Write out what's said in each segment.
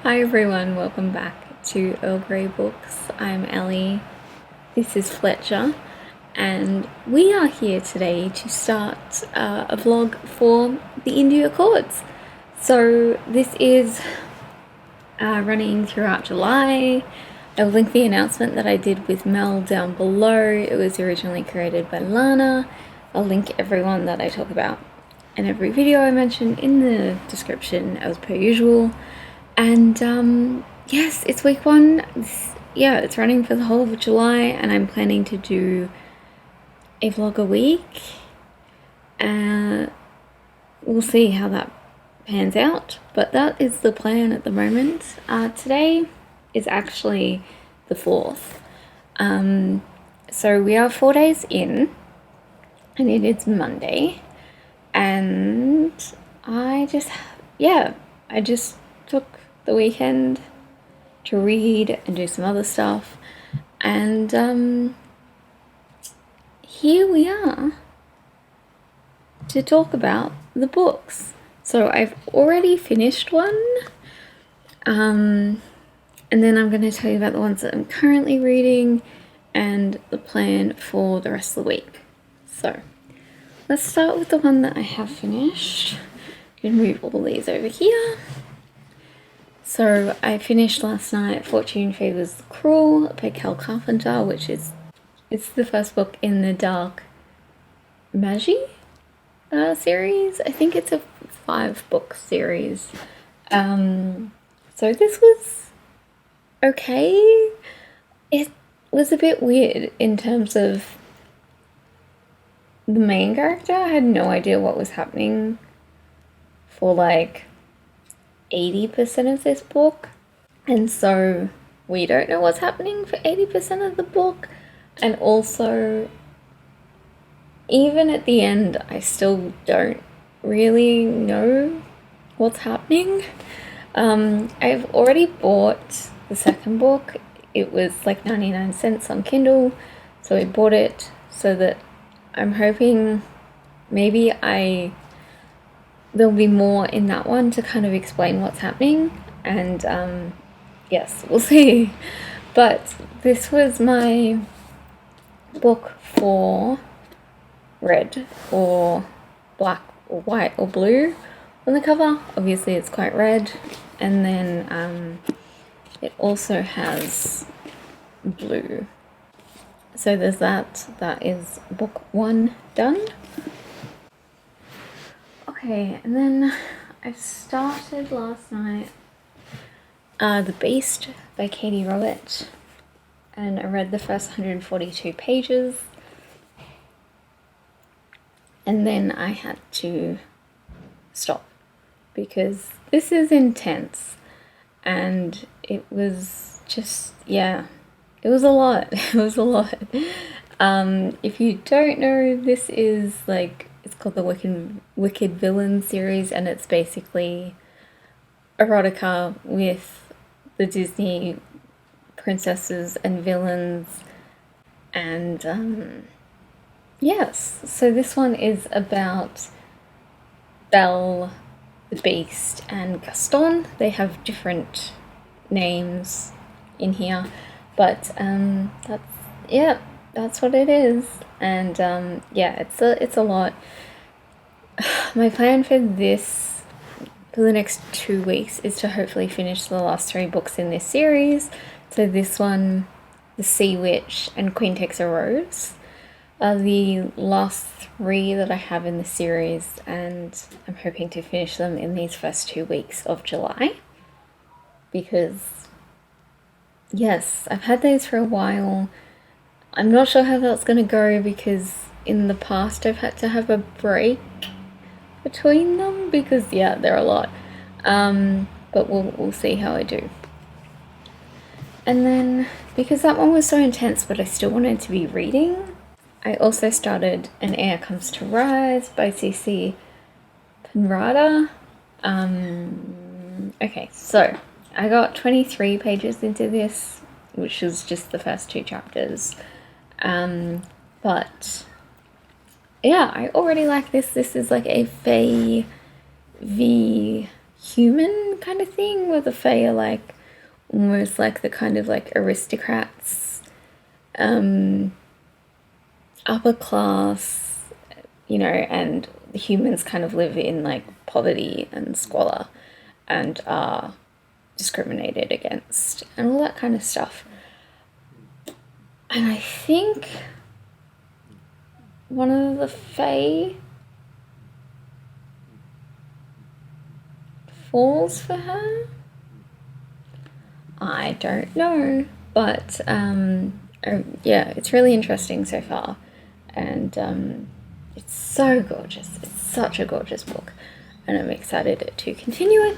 Hi everyone, welcome back to Earl Grey Books. I'm Ellie, this is Fletcher, and we are here today to start a vlog for the Indie Accords. So this is running throughout July. I'll link the announcement that I did with Mel down below. It was originally created by Lana. I'll link everyone that I talk about in every video I mention in the description as per usual. And yes, it's week one. It's running for the whole of July, and I'm planning to do a vlog a week. We'll see how that pans out, but that is the plan at the moment. Today is actually the 4th. So we are 4 days in, and it is Monday, and I just took the weekend to read and do some other stuff, and here we are to talk about the books. So I've already finished one, and then I'm going to tell you about the ones that I'm currently reading and the plan for the rest of the week. So let's start with the one that I have finished. I'm going to move all these over here. So I finished last night Fortune Favours the Cruel by Cal Carpenter, which is the first book in the Dark Magi series. I think it's a 5-book series. So this was okay. It was a bit weird in terms of the main character. I had no idea what was happening for like 80% of this book, and so we don't know what's happening for 80% of the book, and also even at the end I still don't really know what's happening. I've already bought the second book. It was like 99 cents on Kindle, so I bought it so that I'm hoping maybe there'll be more in that one to kind of explain what's happening, and yes, we'll see. But this was my book for red or black or white or blue on the cover. Obviously it's quite red, and then it also has blue. So there's that is book 1 done. Okay, and then I started last night The Beast by Katie Robert, and I read the first 142 pages, and then I had to stop because this is intense, and it was just, it was a lot. It was a lot. If you don't know, this is like, it's called the Wicked Villain series, and it's basically erotica with the Disney princesses and villains. And yes, so this one is about Belle, the Beast, and Gaston. They have different names in here, but that's what it is. And it's a lot. My plan for the next 2 weeks is to hopefully finish the last 3 books in this series. So this one, The Sea Witch, and Queen Takes a Rose are the last 3 that I have in the series, and I'm hoping to finish them in these first 2 weeks of July, because yes, I've had those for a while. I'm not sure how that's going to go, because in the past I've had to have a break between them because they're a lot. But we'll see how I do. And then, because that one was so intense but I still wanted to be reading, I also started An Heir Comes to Rise by C.C. Penrada. Okay, so I got 23 pages into this, which was just the first 2 chapters. But yeah, I already like this. This is like a Fae v human Victorian kind of thing, where the Fae are like almost like the kind of like aristocrats, upper class, you know, and the humans kind of live in like poverty and squalor and are discriminated against and all that kind of stuff. And I think one of the Fae falls for her. I don't know, but yeah, it's really interesting so far, and it's so gorgeous. It's such a gorgeous book, and I'm excited to continue it.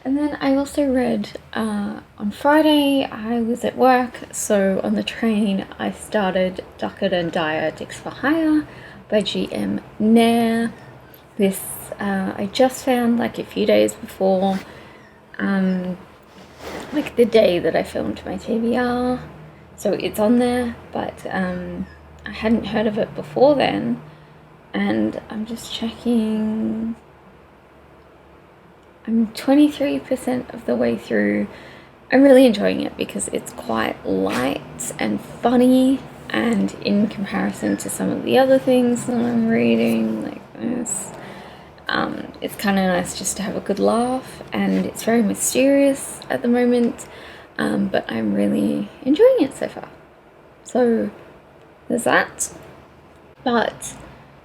And then I also read on Friday, I was at work, so on the train I started Duckett and Dyer Dicks for Hire by G.M. Nair. This I just found like a few days before, like the day that I filmed my TBR, so it's on there, but I hadn't heard of it before then, and I'm just checking. I'm 23% of the way through. I'm really enjoying it because it's quite light and funny, and in comparison to some of the other things that I'm reading, like this, it's kind of nice just to have a good laugh, and it's very mysterious at the moment, but I'm really enjoying it so far. So there's that. But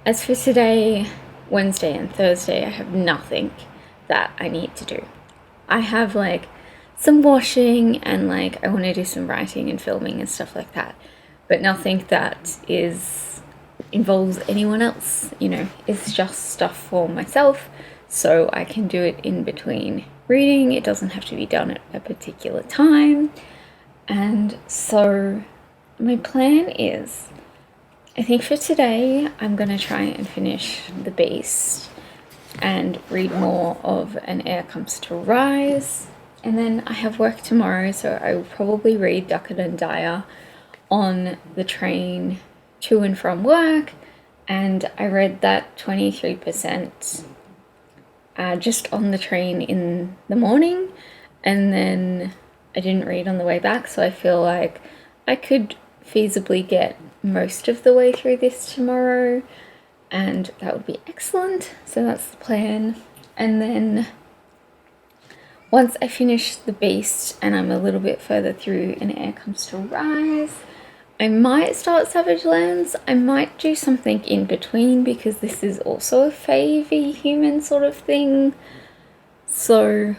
as for today, Wednesday and Thursday, I have nothing that I need to do. I have like some washing and like I want to do some writing and filming and stuff like that, but nothing that involves anyone else, you know. It's just stuff for myself, so I can do it in between reading. It doesn't have to be done at a particular time. And so my plan is, I think for today I'm gonna try and finish The Beast and read more of An Heir Comes to Rise, and then I have work tomorrow, so I will probably read Duckett and Dyer on the train to and from work, and I read that 23% just on the train in the morning, and then I didn't read on the way back, so I feel like I could feasibly get most of the way through this tomorrow, and that would be excellent. So that's the plan. And then once I finish The Beast and I'm a little bit further through An Heir Comes to Rise, I might start Savage Lands. I might do something in between because this is also a Fae v human sort of thing. So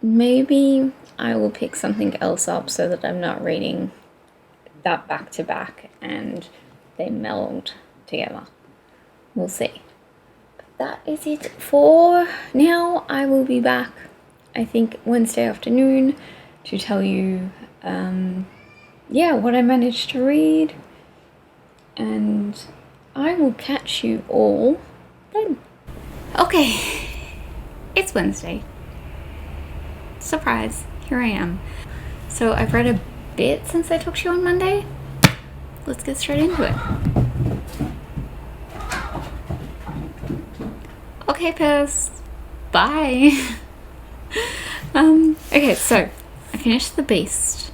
maybe I will pick something else up so that I'm not reading that back to back and they meld together. We'll see. But that is it for now. I will be back, I think, Wednesday afternoon to tell you what I managed to read, and I will catch you all then. Okay, it's Wednesday. Surprise, here I am. So I've read a bit since I talked to you on Monday. Let's get straight into it. Okay, Pez. Bye. Okay, so I finished The Beast.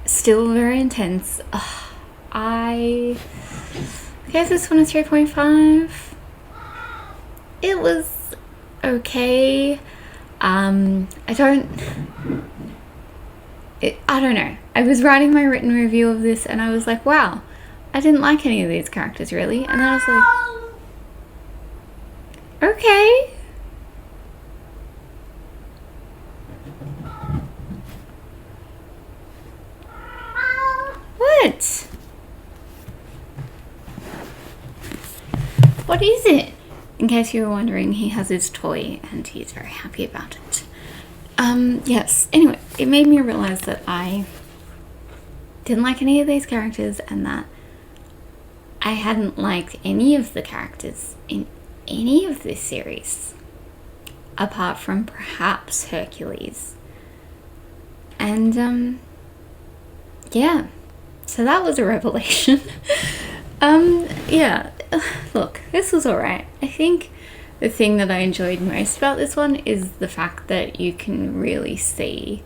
Still very intense. I gave this one a 3.5. It was okay. I don't know. I was writing my written review of this and I was like, wow, I didn't like any of these characters really. And then I was like, okay. What? What is it? In case you were wondering, he has his toy and he's very happy about it. Yes, anyway, it made me realize that I didn't like any of these characters and that I hadn't liked any of the characters in any of this series, apart from perhaps Hercules. And, yeah, so that was a revelation. Yeah, look, this was alright. I think the thing that I enjoyed most about this one is the fact that you can really see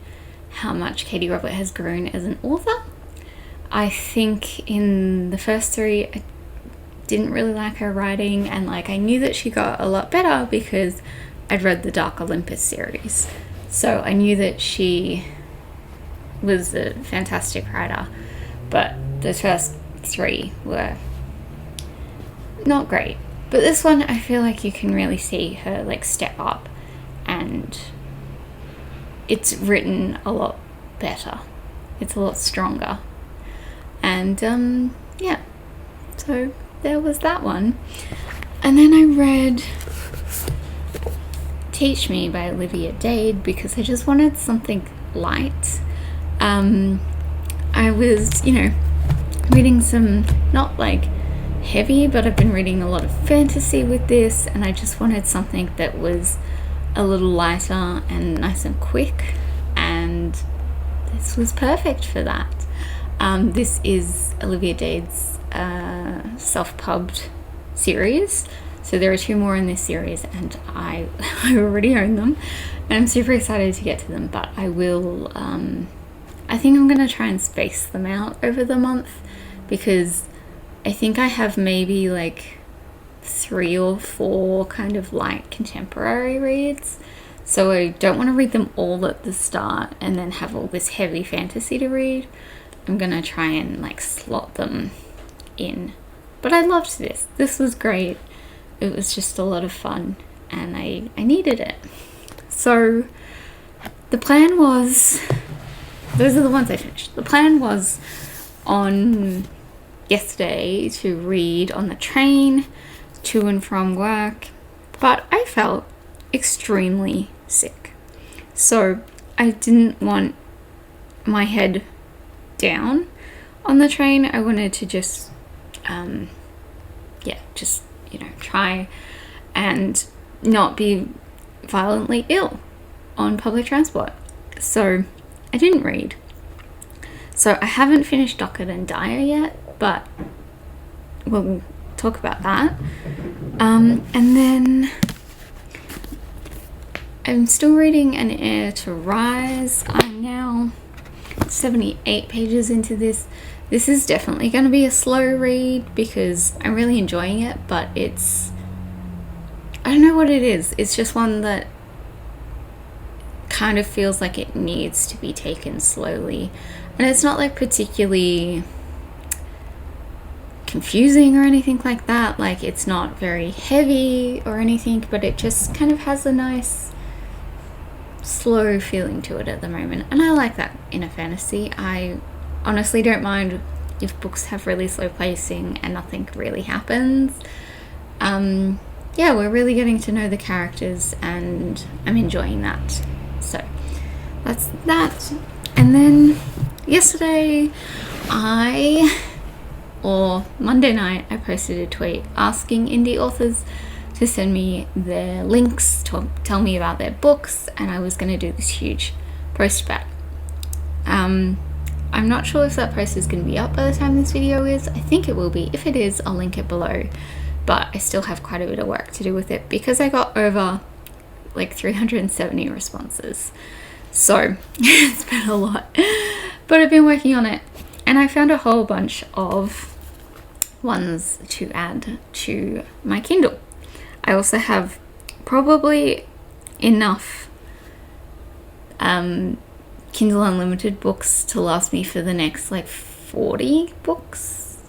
how much Katie Robert has grown as an author. I think in the first 3, I didn't really like her writing, and like I knew that she got a lot better because I'd read the Dark Olympus series. So I knew that she was a fantastic writer, but the first 3 were not great. But this one, I feel like you can really see her like step up, and it's written a lot better. It's a lot stronger. And yeah, so there was that one. And then I read Teach Me by Olivia Dade because I just wanted something light. I was, reading some, not like heavy, but I've been reading a lot of fantasy with this, and I just wanted something that was a little lighter and nice and quick, and this was perfect for that. This is Olivia Dade's self-pubbed series. So there are 2 more in this series, and I already own them, and I'm super excited to get to them, but I will, I think I'm going to try and space them out over the month, because I think I have maybe like 3 or 4 kind of light contemporary reads, so I don't want to read them all at the start and then have all this heavy fantasy to read. I'm going to try and like slot them in. But I loved this. This was great. It was just a lot of fun, and I needed it. So the plan was, those are the ones I finished. The plan was on yesterday to read on the train to and from work, but I felt extremely sick. So I didn't want my head down on the train. I wanted to just try and not be violently ill on public transport. So I didn't read. So I haven't finished Docket and Dyer yet, but we'll talk about that. And then I'm still reading An Heir to Rise. I'm now 78 pages into this. This is definitely going to be a slow read because I'm really enjoying it, but I don't know what it is. It's just one that kind of feels like it needs to be taken slowly. And it's not like particularly confusing or anything like that. Like, it's not very heavy or anything, but it just kind of has a nice slow feeling to it at the moment. And I like that in a fantasy. I honestly don't mind if books have really slow pacing and nothing really happens. Yeah, we're really getting to know the characters, and I'm enjoying that. So that's that. And then yesterday, Monday night, I posted a tweet asking indie authors to send me their links, to tell me about their books, and I was going to do this huge post about it. I'm not sure if that post is going to be up by the time this video is. I think it will be. If it is, I'll link it below. But I still have quite a bit of work to do with it because I got over like 370 responses. So it's been a lot. But I've been working on it, and I found a whole bunch of ones to add to my Kindle. I also have probably enough Kindle Unlimited books to last me for the next like 40 books.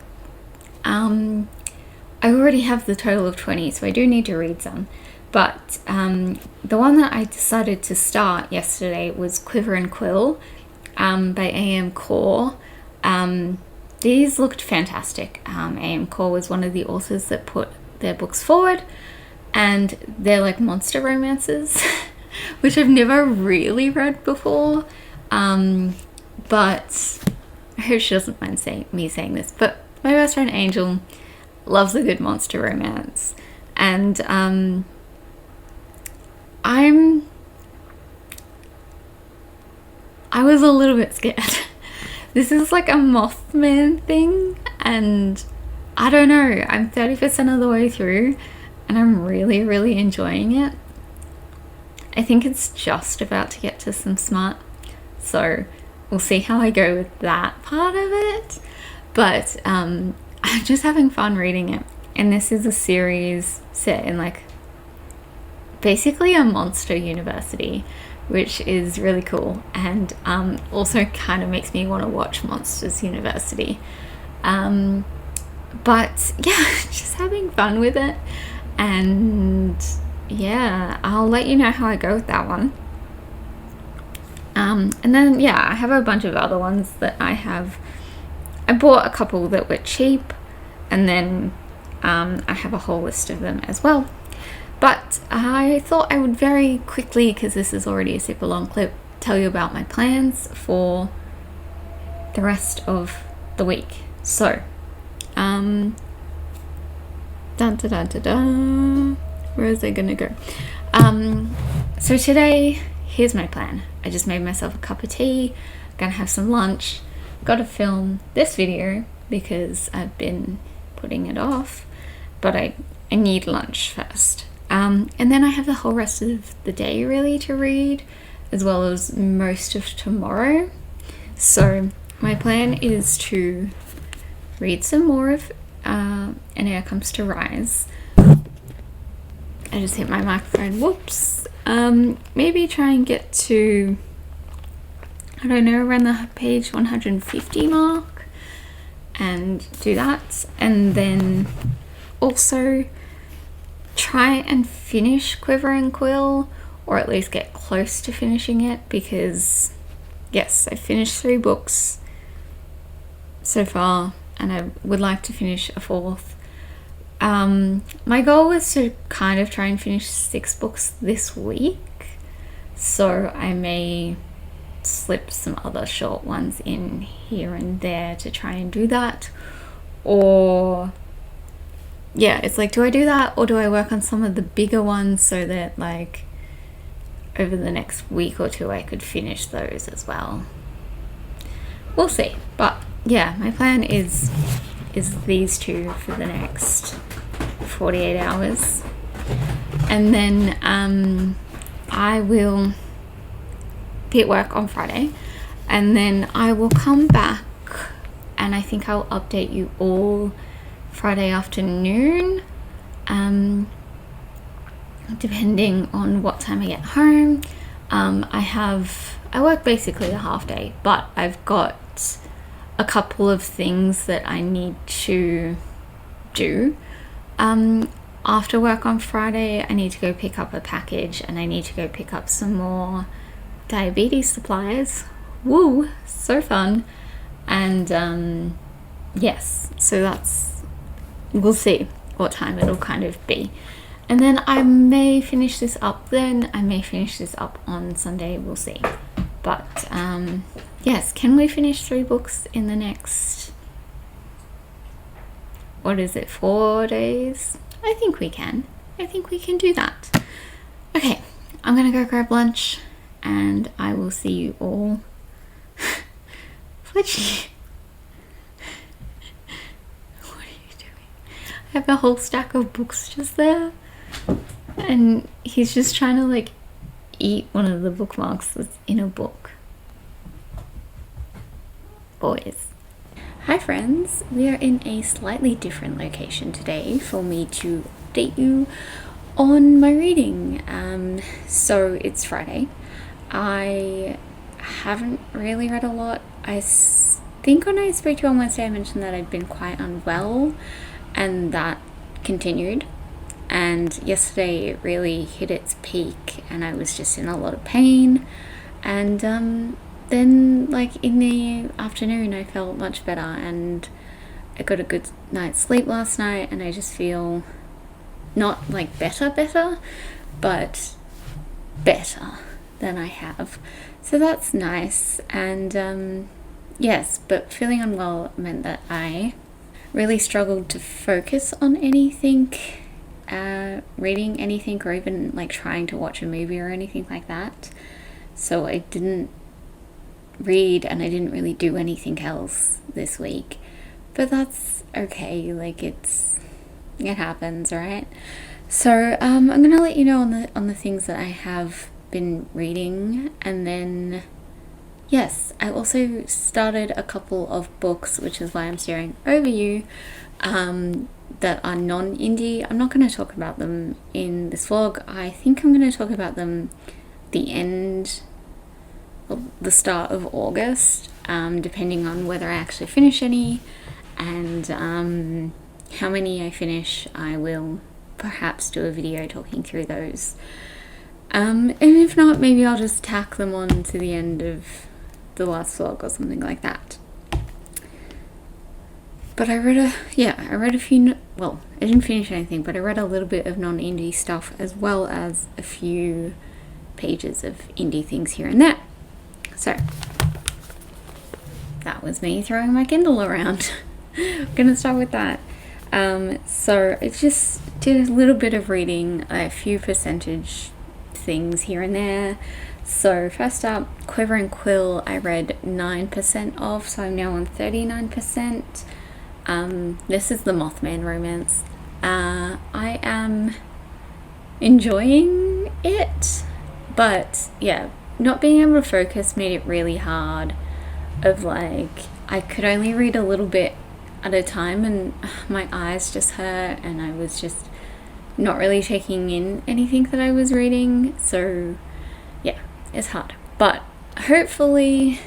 I already have the total of 20, so I do need to read some. But the one that I decided to start yesterday was Quiver and Quill by A.M. Core. These looked fantastic. A.M. Core was one of the authors that put their books forward, and they're like monster romances, which I've never really read before. But I hope she doesn't mind me saying this, but my best friend Angel loves a good monster romance, and I was a little bit scared. This is like a Mothman thing, and I don't know, I'm 30% of the way through, and I'm really, really enjoying it. I think it's just about to get to some smart, so we'll see how I go with that part of it. But I'm just having fun reading it. And this is a series set in like basically a monster university, which is really cool, and also kind of makes me want to watch Monsters University. But yeah, just having fun with it, and yeah, I'll let you know how I go with that one. And then yeah, I have a bunch of other ones that I bought a couple that were cheap, and then I have a whole list of them as well. But I thought I would very quickly, because this is already a super long clip, tell you about my plans for the rest of the week. So, dun dun dun dun dun. Where is it gonna go? So today, here's my plan. I just made myself a cup of tea, gonna have some lunch, gotta film this video because I've been putting it off, but I need lunch first. And then I have the whole rest of the day really to read, as well as most of tomorrow. So my plan is to read some more of An Air Comes to Rise. I just hit my microphone, whoops. Maybe try and get to, I don't know, around the page 150 mark and do that. And then also try and finish Quivering Quill, or at least get close to finishing it, because yes, I finished 3 books so far and I would like to finish a 4th. My goal was to kind of try and finish 6 books this week, so I may slip some other short ones in here and there to try and do that. Or yeah, it's like, do I do that, or do I work on some of the bigger ones so that like over the next week or 2 I could finish those as well? We'll see. But yeah, my plan is these 2 for the next 48 hours, and then I will be at work on Friday, and then I will come back and I think I'll update you all Friday afternoon, depending on what time I get home. I work basically a half day, but I've got a couple of things that I need to do. After work on Friday, I need to go pick up a package, and I need to go pick up some more diabetes supplies. Woo, so fun. And yes, so we'll see what time it'll kind of be. And then I may finish this up then. I may finish this up on Sunday. We'll see. But yes, can we finish 3 books in the next, what is it, 4 days? I think we can. I think we can do that. Okay, I'm going to go grab lunch, and I will see you all. Fletchy. What are you doing? I have a whole stack of books just there, and he's just trying to like eat one of the bookmarks that's in a book. Boys. Hi friends, we are in a slightly different location today for me to update you on my reading. So it's Friday. I haven't really read a lot. I think when I spoke to you on Wednesday I mentioned that I'd been quite unwell, and that continued. And yesterday it really hit its peak and I was just in a lot of pain, and then like in the afternoon I felt much better, and I got a good night's sleep last night, and I just feel not like better, but better than I have. So that's nice. And yes, but feeling unwell meant that I really struggled to focus on anything, reading anything, or even like trying to watch a movie or anything like that. So I didn't read and I didn't really do anything else this week, but that's okay. Like it happens, right? So I'm gonna let you know on the things that I have been reading, and then yes, I also started a couple of books, which is why I'm staring over you, that are non-indie. I'm not going to talk about them in this vlog. I think I'm going to talk about them the start of August, depending on whether I actually finish any, and how many I finish. I will perhaps do a video talking through those. And if not, maybe I'll just tack them on to the end of the last vlog or something like that. But I read a few, well, I didn't finish anything, but I read a little bit of non-indie stuff as well as a few pages of indie things here and there. So that was me throwing my Kindle around. I'm gonna start with that. So I just did a little bit of reading, a few percentage things here and there. So first up, Quivering Quill, I read 9% of, so I'm now on 39%. This is the Mothman romance. I am enjoying it, but yeah, not being able to focus made it really hard. Of like, I could only read a little bit at a time, and my eyes just hurt, and I was just not really taking in anything that I was reading. So yeah, it's hard, but hopefully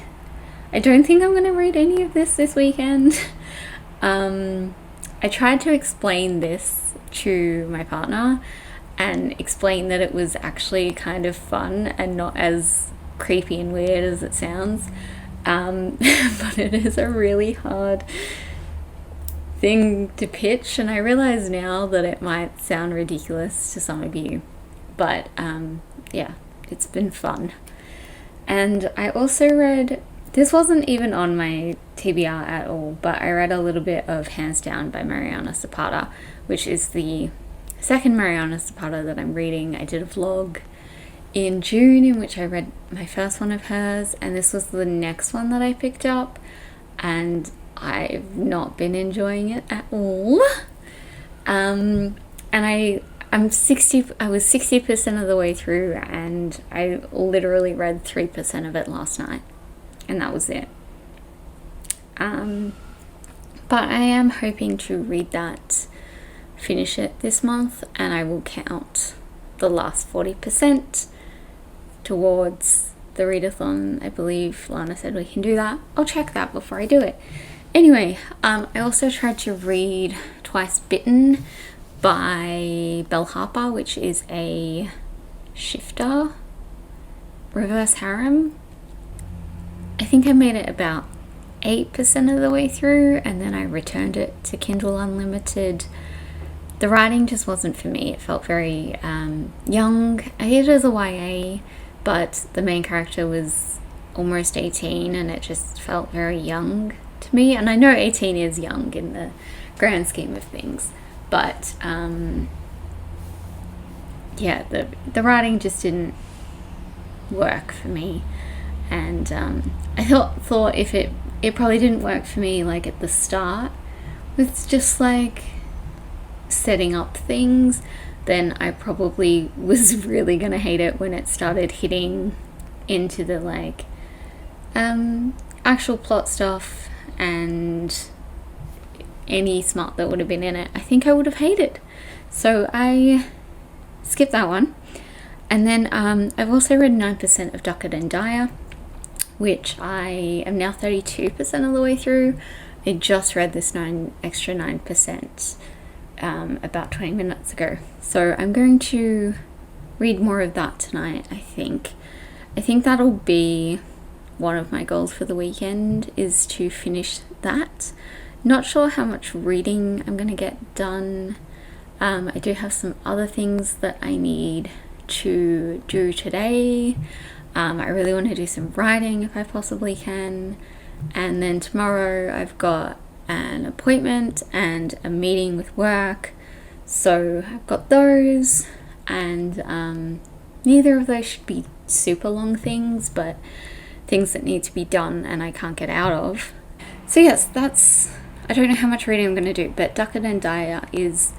I don't think I'm gonna read any of this weekend. I tried to explain this to my partner and explain that it was actually kind of fun and not as creepy and weird as it sounds, but it is a really hard thing to pitch, and I realize now that it might sound ridiculous to some of you, but yeah, it's been fun. And I also read, this wasn't even on my TBR at all, but I read a little bit of Hands Down by Mariana Zapata, which is the second Mariana Zapata that I'm reading. I did a vlog in June in which I read my first one of hers, and this was the next one that I picked up, and I've not been enjoying it at all. And I was 60% of the way through, and I literally read 3% of it last night, and that was it. But I am hoping to read that, finish it this month, and I will count the last 40% towards the readathon. I believe Lana said we can do that. I'll check that before I do it. Anyway, I also tried to read Twice Bitten by Belle Harper, which is a shifter, reverse harem. I think I made it about 8% of the way through, and then I returned it to Kindle Unlimited. The writing just wasn't for me. It felt very young. I hate it as a YA, but the main character was almost 18, and it just felt very young to me. And I know 18 is young in the grand scheme of things, but yeah, the writing just didn't work for me. And I thought if it probably didn't work for me like at the start with just like setting up things, then I probably was really gonna hate it when it started hitting into the like actual plot stuff and any smart that would have been in it. I think I would have hated. So I skipped that one. And then I've also read 9% of Duckett and Dyer, which I am now 32% of the way through. I just read this extra 9% about 20 minutes ago. So I'm going to read more of that tonight, I think. I think that'll be one of my goals for the weekend, is to finish that. Not sure how much reading I'm going to get done. I do have some other things that I need to do today. I really want to do some writing if I possibly can. And then tomorrow I've got an appointment and a meeting with work. So I've got those, and neither of those should be super long things, but things that need to be done and I can't get out of. So yes, I don't know how much reading I'm going to do, but Duckett and Dyer is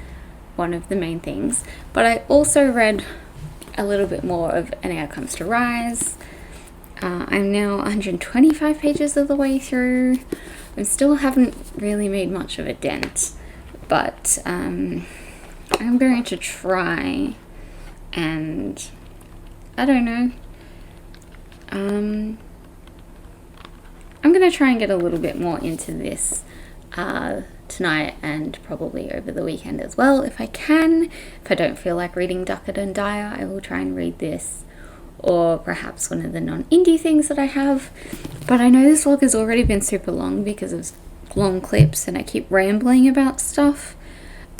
one of the main things. But I also read a little bit more of An Hour Comes to Rise. I'm now 125 pages of the way through. I still haven't really made much of a dent, but I'm going to try, and I don't know. I'm going to try and get a little bit more into this tonight and probably over the weekend as well if I can. If I don't feel like reading Duckett and Dyer, I will try and read this, or perhaps one of the non-indie things that I have. But I know this vlog has already been super long because of long clips and I keep rambling about stuff.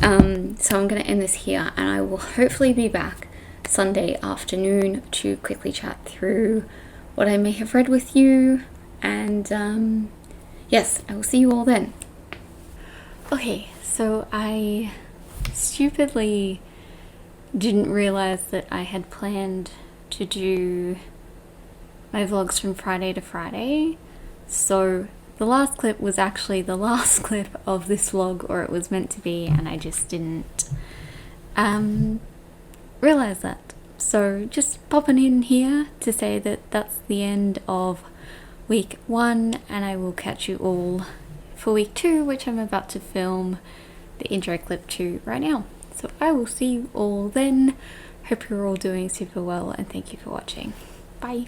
So I'm going to end this here, and I will hopefully be back Sunday afternoon to quickly chat through what I may have read with you. And yes, I will see you all then. Okay, so I stupidly didn't realize that I had planned to do my vlogs from Friday to Friday. So the last clip was actually the last clip of this vlog, or it was meant to be, and I just didn't realize that. So just popping in here to say that that's the end of week 1, and I will catch you all for week 2, which I'm about to film the intro clip to right now. So I will see you all then. Hope you're all doing super well, and thank you for watching. Bye.